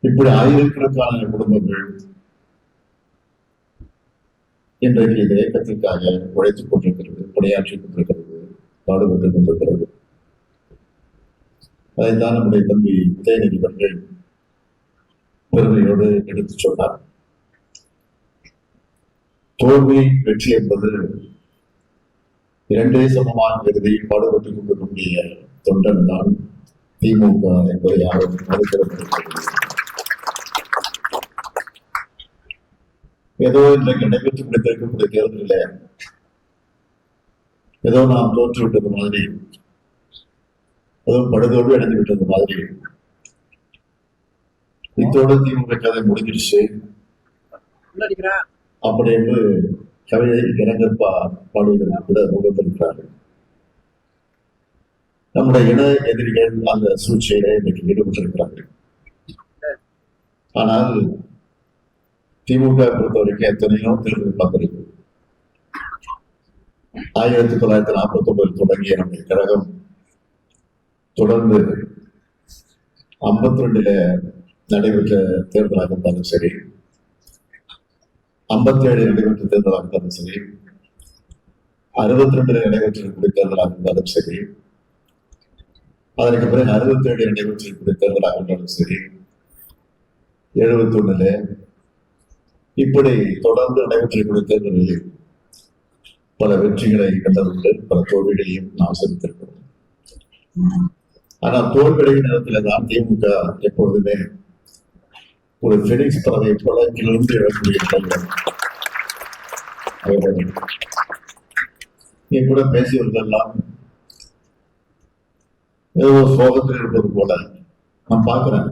இப்படி ஆயிரக்கணக்கான குடும்பங்கள் இன்றைக்கு இந்த இயக்கத்திற்காக உழைத்துக் கொண்டிருக்கிறது, பணியாற்றிக் கொண்டிருக்கிறது, பாடுபட்டுக் கொண்டிருக்கிறது. அதைத்தான் நம்முடைய தம்பி உதயநிதி அவர்கள் பெருமையோடு எடுத்துச் சொன்னார். தோல்வி வெற்றி என்பது இரண்டே சமமான கருதி பாடுபட்டுக் கொண்டிருக்கக்கூடிய தொண்டன் தான் திமுக என்பதை யாரும் மறுக்கிறப்பட்டிருக்கிறது. ஏதோ இன்றைக்கு நடைபெற்று முடித்திருக்கக்கூடிய தேர்தலில் ஏதோ நாம் தோற்றுவிட்டது மாதிரி, அதுவும் படுதோல்வி அடைந்து விட்டது மாதிரி, இத்தோடு திமுக கதை முடிஞ்சிருச்சு அப்படி என்று கவிதை இரங்கற்பா பாடுவதற்கு கூட முகத்திருக்கிறார்கள். நம்முடைய இன எதிரிகள் அந்த சூழ்ச்சியில இன்றைக்கு ஈடுபட்டிருக்கிறார்கள். ஆனால் திமுக பொறுத்தவரைக்கும் எத்தனையோ தேர்தல் பார்த்திருக்கு. 1949 தொடங்கிய நம்முடைய கழகம் தொடர்ந்து 52 நடைபெற்ற தேர்தலாக இருந்தாலும் சரி, 57 நடைபெற்ற தேர்தலாக இருந்தாலும் சரி, 62 நடைபெற்றிருக்கக்கூடிய தேர்தலாக இருந்தாலும் சரி, அதற்கு பிறகு 67 நடைபெற்றிருக்கக்கூடிய தேர்தலாக இருந்தாலும் சரி, 71 இப்படி தொடர்ந்து நடைபெற்றிருக்கக்கூடிய தேர்தல்களில் பல வெற்றிகளை கண்டதுண்டு, பல தோல்விகளையும் நாம் சந்தித்திருக்கிறோம். ஆனால் தோல்வியடையும் நேரத்தில் தான் திமுக எப்பொழுதுமே ஒரு பெனிக்ஸ் பறவை போல கிளர்ந்து எழக்கூடிய நீ கூட பேசியவர்கள் எல்லாம் ஏதோ சோகத்தில் இருப்பது போல நான் பார்க்கிறேன்.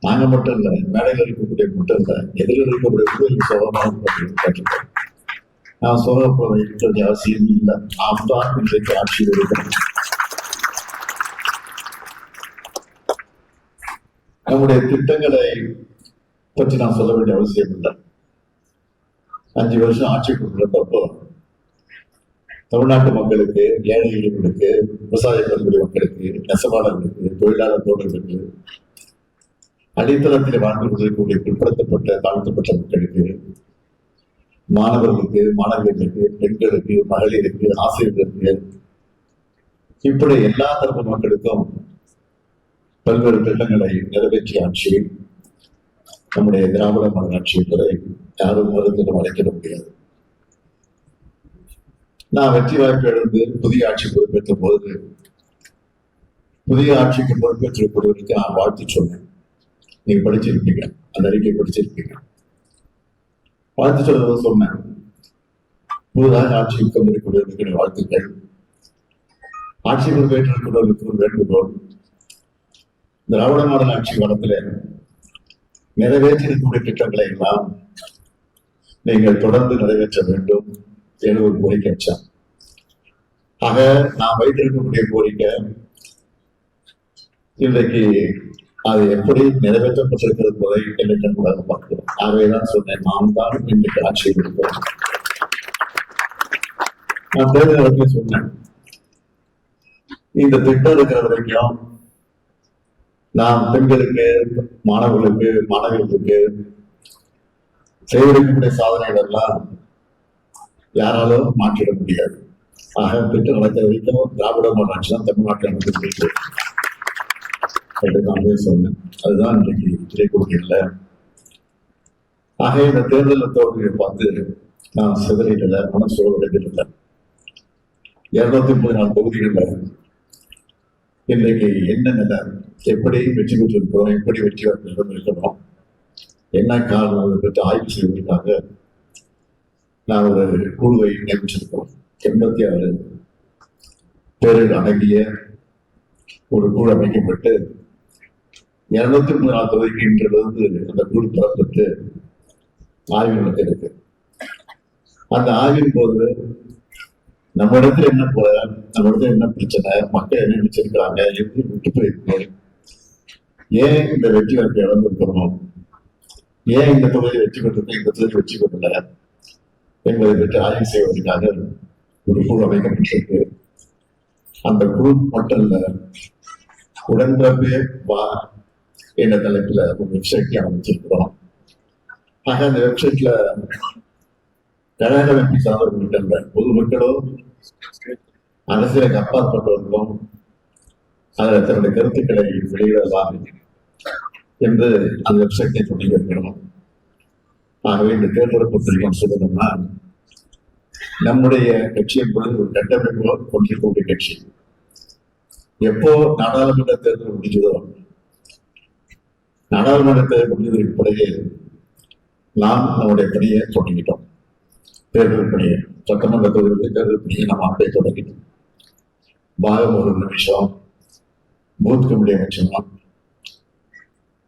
நாங்க மட்டும் இல்லை, மேடையில் இருக்கக்கூடிய மட்டும் இல்லை, எதிரில் இருக்கக்கூடிய சோகமாக நான் சோகப்பட இருக்கிறது அவசியம் இல்லை. நாம் தான் இன்றைக்கு ஆட்சியில் இருக்கிறோம். நம்முடைய திட்டங்களை பற்றி நான் சொல்ல வேண்டிய அவசியம் இல்லை. 5 வருஷம் ஆட்சி கொடுக்கிறப்போ தமிழ்நாட்டு மக்களுக்கு, ஏழை எளியவர்களுக்கு, விவசாய பெருங்குடி மக்களுக்கு, நெசவாளர்களுக்கு, தொழிலாளர் தோழர்களுக்கு, அடித்தளத்தில் வாழ்ந்து கொண்டிருக்கக்கூடிய பிற்படுத்தப்பட்ட தாழ்த்தப்பட்ட மக்களுக்கு, மாணவர்களுக்கு, மாணவியர்களுக்கு, பெண்களுக்கு, மகளிருக்கு, ஆசிரியர்களுக்கு, இப்படி எல்லா தரப்பு மக்களுக்கும் பல்வேறு திட்டங்களை நிறைவேற்றிய ஆட்சி நம்முடைய திராவிட மாடல் ஆட்சி என்பதை யாரும் மறுத்திடம் அழைக்கிட முடியாது. நான் வெற்றி வாய்ப்பு எழுந்து புதிய ஆட்சி பொறுப்பேற்ற போது, புதிய ஆட்சிக்கு பொறுப்பேற்றக்கூடியவருக்கு நான் வாழ்த்து சொன்னேன். நீங்க படிச்சிருப்பீங்க, அந்த அறிக்கை படிச்சிருப்பீங்க. வாழ்த்து சொல்றது சொன்னேன். புதிதாக ஆட்சிக்கு இருக்கக்கூடியவர்களுக்கு வாழ்த்துக்கள். ஆட்சி பொறுப்பேற்றிருக்கிறவர்களுக்கு ஒரு வேண்டுகோள், திராவிட மாடல் ஆட்சி காலத்துல நிறைவேற்றிருக்கக்கூடிய திட்டங்களை எல்லாம் நீங்கள் தொடர்ந்து நிறைவேற்ற வேண்டும் என்று ஒரு கோரிக்கை வச்சான். ஆக நாம் வைத்திருக்கக்கூடிய கோரிக்கை இன்றைக்கு அது எப்படி நிறைவேற்றப்பட்டிருக்கிறது என்பதை என்னை கூட பார்க்கிறோம். ஆகவேதான் சொன்னேன், நாம் தான் இன்றைக்கு ஆட்சியில் இருக்கிறோம். நான் தேர்தல் இடத்துல சொன்னேன், இந்த திட்டம் இருக்கிற வரைக்கும் நாம் பெண்களுக்கு, மாணவர்களுக்கு, மாணவிகளுக்கு செய்திருக்கக்கூடிய சாதனைகள் எல்லாம் யாராலும் மாற்றிட முடியாது. ஆக திட்டம் நடக்கிற வரைக்கும் திராவிட மாடல் ஆட்சி தான் தமிழ்நாட்டில் நடந்து நான் சொன்னேன். அதுதான் இன்றைக்கு கிடைக்கக்கூடிய. ஆக இந்த தேர்தலில் தோல்வியை பார்த்து நான் சிதறிடல, மனம் சோர்வடைந்திடல. 234 தொகுதிகளில் இன்றைக்கு என்ன நிலை, எப்படி வெற்றி பெற்றிருக்கிறோம், எப்படி வெற்றி இருக்கணும், என்ன காரணம், அதை பற்றி ஆய்வு செய்வதற்காக நான் ஒரு குழுவை நியமிச்சிருக்கோம். 86 பேர்கள் அடங்கிய ஒரு குழு அமைக்கப்பட்டு 234 தொகுதிக்கு இன்றிலிருந்து அந்த குழு பெறப்பட்டு ஆய்வு நடத்த இருக்கு. அந்த ஆய்வின் போது நம்ம இடத்துல என்ன போல, நம்ம இடத்துல என்ன பிரச்சனை, மக்கள் என்ன நினைச்சிருக்கிறாங்க, எப்படி விட்டு போயிருக்கு, ஏன் இந்த வெற்றி வாய்ப்பை இழந்திருக்கிறோம், ஏன் இந்த தொகுதியை வெற்றி பெற்றிருக்கோம், இந்த தொகுதியை வெற்றி பெறல என்பதை பற்றி ஆய்வு செய்வதற்காக ஒரு குழு அமைக்கப்பட்டிருக்கு. அந்த குழு மட்டும் இல்ல, உடன்பிறப்பே என்ற தலைப்புல ஒரு வெப்சைட் ஆரம்பிச்சிருக்கிறோம். ஆக அந்த வெப்சைட்ல கழக அமைப்பு சார்ந்த பொதுமக்களோ அரசியலுக்கு அப்பாற்பட்டவர்களும் அதில் தன்னுடைய கருத்துக்களை வெளியிடலாம் என்று அந்த வெப்சைட்டை தொடங்கியிருக்கிறோம். ஆகவே இந்த தேர்தலை பற்றி சொல்லணும்னா, நம்முடைய கட்சி என்பது ஒரு கட்டமைப்பு கொண்டிருக்கக்கூடிய கட்சி. எப்போ நாடாளுமன்ற தேர்தல் முடிஞ்சதோ, நாடாளுமன்ற தேர்தல் முடிந்ததற்கு பிறகு நாம் நம்முடைய பணியை தொடங்கிட்டோம். தேர்தல் பணியை, சட்டமன்ற தொகுதிகளுக்கு தேர்தல் பணியை நாம் அப்படியே தொடங்கிட்டோம். பாகம் ஒரு நிமிஷம், பூத் கமிட்டி அமைச்சோம்,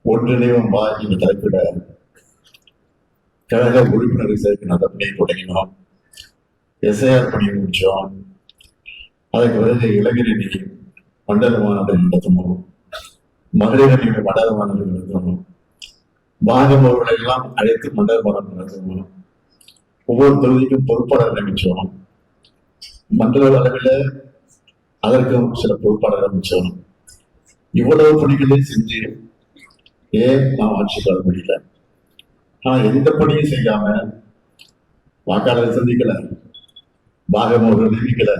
ஒன்றிணைவும் பா இந்த தலைப்பிட கழக உறுப்பினரை சேர்க்கிற அந்த பணியை தொடங்கினோம். எஸ்ஐஆர் பணியை முடிச்சோம். அதற்கு பிறகு இளைஞரணி மண்டல மாநாடு நடத்தணும், மகளிர் அணியுடைய மண்டல மாநாடு நடத்தணும், பாகம் ஒருவர்களை எல்லாம் அழைத்து மண்டல மாநாடு நடத்தணும். ஒவ்வொரு தொகுதிக்கும் பொறுப்பாளர் நியமிச்சோம். மண்டல அளவில் அதற்கும் சில பொறுப்பாளர் அமைச்சோம். இவ்வளவு பணிகளையும் செஞ்சு ஏன் நாம் ஆட்சி பெற முடியல? ஆனா எந்த பணியும் செய்யாம வாக்காளரை சந்திக்கல, பாகம் ஒருவர் நியமிக்கல,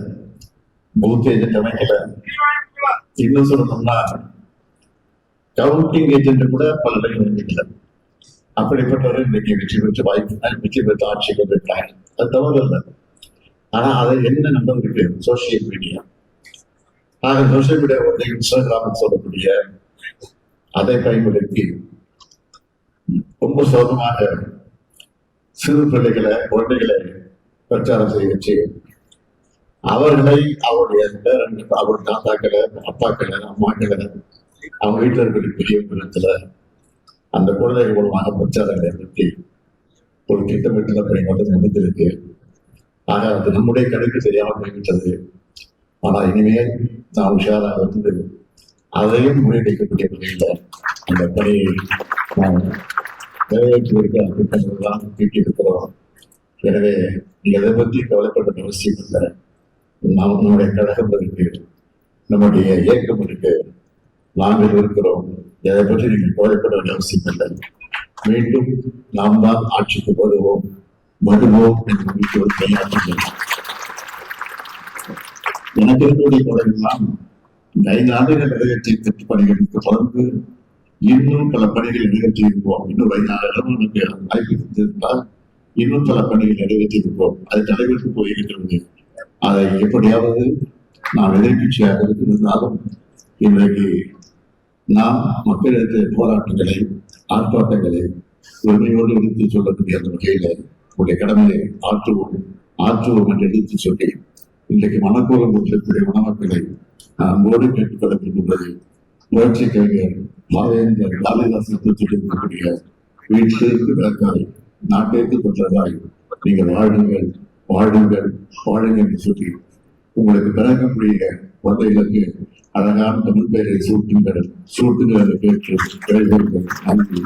பூத் ஏஜென்ட் அமைக்கல, இன்னும் சொல்லணும்னா கவுண்டிங் ஏஜென்ட் கூட பல இடங்கள் நியமிக்கல. அப்படிப்பட்டவர்கள் இன்னைக்கு வெற்றி பெற்ற வாய்ப்பு, வெற்றி பெற்ற ஆட்சி கொண்டிருக்கிறாங்க. அது தவறு இல்லை. ஆனா அதை என்ன நடந்திருக்கு? Social media. ஆக சோசியல் மீடியா வந்து இன்ஸ்டாகிராம் சொல்லக்கூடிய அதை பயன்படுத்தி ரொம்ப சோகமாக சிறு பிள்ளைகளை, குழந்தைகளை பிரச்சாரம் செய்ய வச்சு அவர்களை அவருடைய பேரன்கள், அவருடைய தாத்தாக்களை, அப்பாக்களை, அம்மாக்களை, அவங்க வீட்டில் இருக்கிற பெரிய விதத்துல அந்த குழந்தைகள் மூலமாக பிரச்சாரங்களை நிறுத்தி ஒரு திட்டமிட்ட பணி மட்டும் முடிந்திருக்கு. ஆக அது நம்முடைய கணக்கு தெரியாமல் போய்விட்டது. ஆனா இனிமேல் நாம் உஷாராக வந்து அதையும் முறியடிக்கக்கூடிய வகையில அந்த பணியை நாம் நிறைவேற்றுவதற்கு திட்டங்கள் தான் தீட்டியிருக்கிறோம். எனவே நீங்க எதை பற்றி கவலைப்பட்ட அவசியம் இல்லை. நாம் நம்முடைய கழகம் இருக்கு, நம்முடைய இயக்கம் இருக்கு, நாங்கள் இருக்கிறோம். எதை பற்றி நீங்கள் கவலைப்பட வேண்டிய அவசியம் இல்லை. மீண்டும் நாம் தான் ஆட்சிக்கு வருவோம் என்று வீட்டோடு கையாற்றுகிறோம். எனக்கு இருக்கக்கூடிய குறைகள்லாம் 5 ஆண்டுகள் நிறைவேற்றிய திட்டப்பணிகளுக்கு தொடர்ந்து இன்னும் பல பணிகளை நிறைவேற்றியிருப்போம். இன்னும் 5 ஆண்டுகளும் நமக்கு வாய்ப்பு இருந்திருந்தால் இன்னும் பல பணிகள் நிறைவேற்றியிருப்போம். அது தலைவருக்கு போயிருக்கிறது. அதை எப்படியாவது நாம் எதிர்கட்சியாக இருந்தாலும் இன்றைக்கு நாம் மக்களிடத்தில் போராட்டங்களை, ஆர்ப்பாட்டங்களை உரிமையோடு எடுத்து சொல்லக்கூடிய அந்த வகையில உடைய கடமையை ஆற்றுவோம் என்று எடுத்து சொல்லி இன்றைக்கு மனக்கூலம் இருக்கக்கூடிய மணமக்களை அன்போடு கேட்டுக்கொள்ளப்படுகின்றது. புரட்சி கவிஞர் பாவேந்தர் காளிதாசன் இருக்கக்கூடிய வீட்டிற்கு விளக்காய், நாட்டிற்கு தொற்றதாய், நீங்கள் வாழுங்கள் வாழுங்கள் வாழுங்கள் என்று சொல்லி உங்களுக்கு பிறக்கக்கூடிய குழந்தைகளுக்கு அழகான தமிழ் பெயரை சூட்டுங்கள் என்று கேட்டு நன்றி.